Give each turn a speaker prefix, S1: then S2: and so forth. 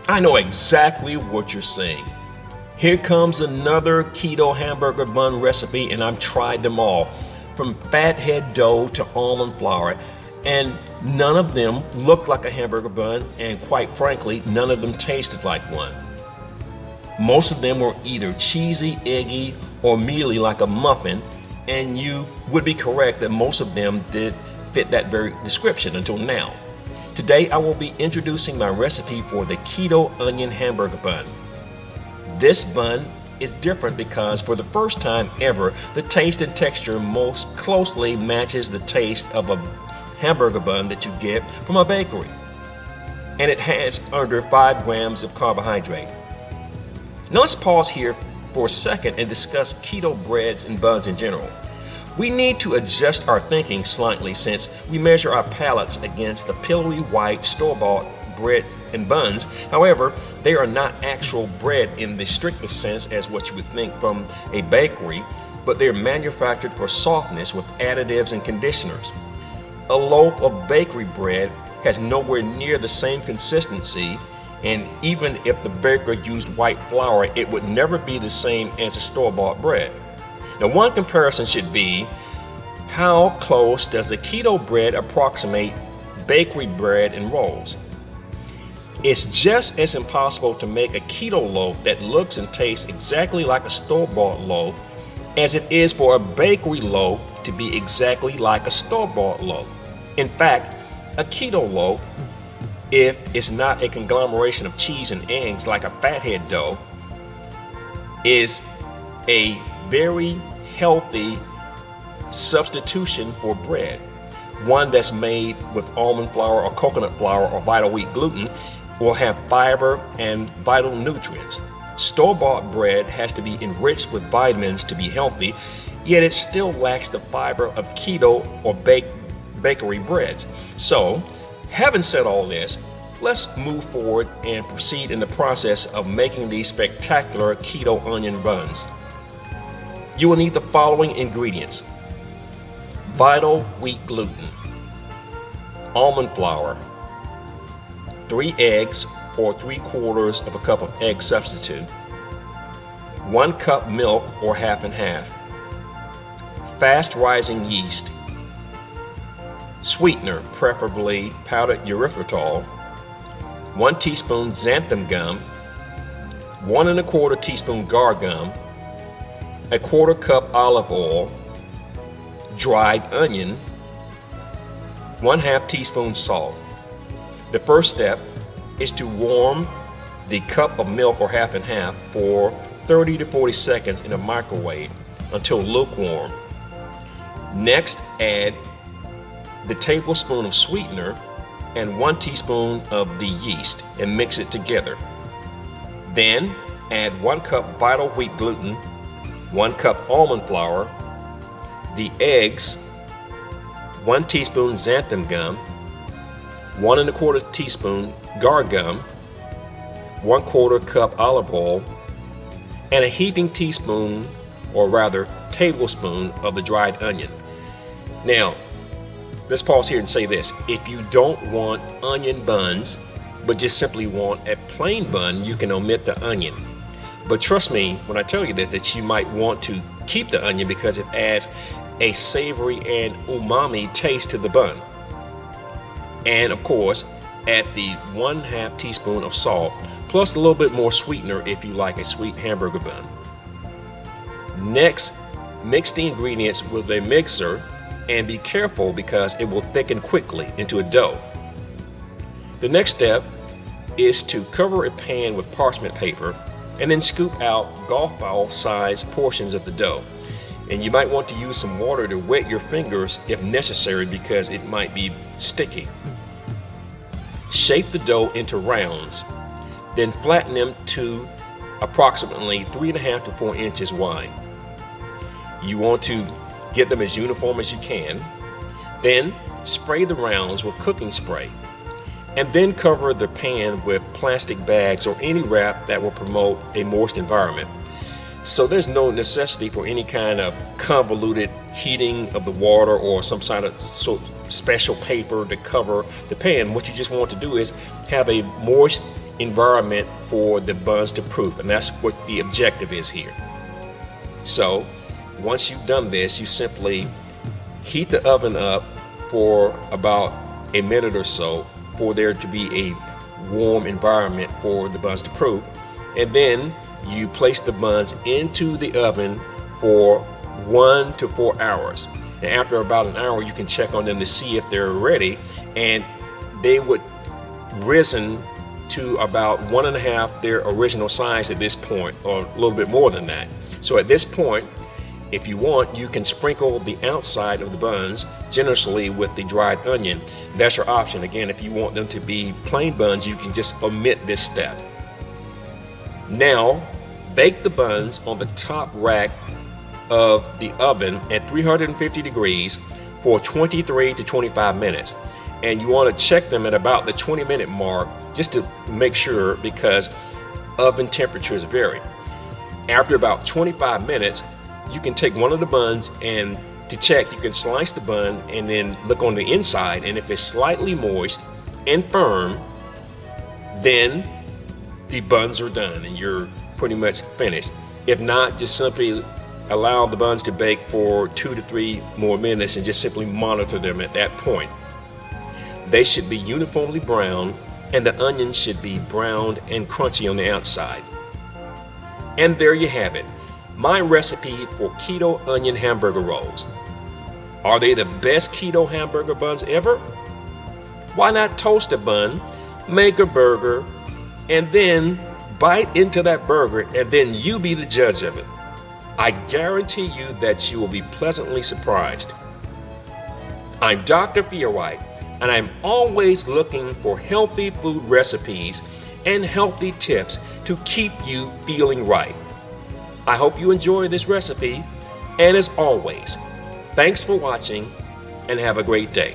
S1: I know exactly what you're saying. Here comes another keto hamburger bun recipe, and I've tried them all, from fathead dough to almond flour, and none of them looked like a hamburger bun, and quite frankly, none of them tasted like one. Most of them were either cheesy, eggy, or mealy like a muffin, and you would be correct that most of them did fit that very description until now. Today, I will be introducing my recipe for the Keto Onion Hamburger Bun. This bun is different because for the first time ever, the taste and texture most closely matches the taste of a hamburger bun that you get from a bakery. And it has under 5 grams of carbohydrate. Now let's pause here for a second and discuss keto breads and buns in general. We need to adjust our thinking slightly since we measure our palates against the pillowy white store-bought bread and buns. However, they are not actual bread in the strictest sense as what you would think from a bakery, but they're manufactured for softness with additives and conditioners. A loaf of bakery bread has nowhere near the same consistency, and even if the baker used white flour, it would never be the same as a store-bought bread. Now, one comparison should be, how close does the keto bread approximate bakery bread and rolls? It's just as impossible to make a keto loaf that looks and tastes exactly like a store-bought loaf as it is for a bakery loaf to be exactly like a store-bought loaf. In fact, a keto loaf, if it's not a conglomeration of cheese and eggs like a fathead dough, is a very healthy substitution for bread. One that's made with almond flour or coconut flour or vital wheat gluten will have fiber and vital nutrients. Store-bought bread has to be enriched with vitamins to be healthy, yet it still lacks the fiber of keto or bakery breads. So, having said all this, let's move forward and proceed in the process of making these spectacular keto onion buns. You will need the following ingredients: vital wheat gluten, almond flour, 3 eggs or 3/4 of a cup of egg substitute, 1 cup milk or half and half, fast rising yeast, sweetener, preferably powdered erythritol, 1 teaspoon xanthan gum, 1 1/4 teaspoon guar gum, 1/4 cup olive oil, dried onion, 1/2 teaspoon salt. The first step is to warm the cup of milk or half and half for 30 to 40 seconds in a microwave until lukewarm. Next, add the tablespoon of sweetener and 1 teaspoon of the yeast and mix it together. Then add 1 cup vital wheat gluten, 1 cup almond flour, the eggs, 1 teaspoon xanthan gum, 1 1/4 teaspoon guar gum, 1/4 cup olive oil, and a heaping teaspoon, or rather tablespoon, of the dried onion. Now, let's pause here and say this. If you don't want onion buns, but just simply want a plain bun, you can omit the onion. But trust me when I tell you this, that you might want to keep the onion because it adds a savory and umami taste to the bun. And of course, add the 1/2 teaspoon of salt, plus a little bit more sweetener if you like a sweet hamburger bun. Next, mix the ingredients with a mixer and be careful because it will thicken quickly into a dough. The next step is to cover a pan with parchment paper and then scoop out golf ball sized portions of the dough. And you might want to use some water to wet your fingers if necessary because it might be sticky. Shape the dough into rounds, then flatten them to approximately 3.5 to 4 inches wide. You want to get them as uniform as you can. Then spray the rounds with cooking spray, and then cover the pan with plastic bags or any wrap that will promote a moist environment. So there's no necessity for any kind of convoluted heating of the water or some kind of special paper to cover the pan. What you just want to do is have a moist environment for the buns to proof, and that's what the objective is here. So once you've done this, you simply heat the oven up for about a minute or so for there to be a warm environment for the buns to proof, and then you place the buns into the oven for 1 to 4 hours. And after about an hour, you can check on them to see if they're ready, and they would risen to about 1.5 their original size at this point, or a little bit more than that. So at this point, if you want, you can sprinkle the outside of the buns generously with the dried onion. That's your option. Again, if you want them to be plain buns, you can just omit this step. Now, bake the buns on the top rack of the oven at 350 degrees for 23 to 25 minutes. And you want to check them at about the 20-minute mark just to make sure, because oven temperatures vary. After about 25 minutes, you can take one of the buns, and to check, you can slice the bun and then look on the inside, and if it's slightly moist and firm, then the buns are done and you're pretty much finished. If not, just simply allow the buns to bake for 2 to 3 more minutes and just simply monitor them at that point. They should be uniformly brown, and the onions should be browned and crunchy on the outside. And there you have it, my recipe for Keto Onion Hamburger Rolls. Are they the best keto hamburger buns ever? Why not toast a bun, make a burger, and then bite into that burger, and then you be the judge of it. I guarantee you that you will be pleasantly surprised. I'm Dr. FeelRight, and I'm always looking for healthy food recipes and healthy tips to keep you feeling right. I hope you enjoy this recipe, and as always, thanks for watching and have a great day.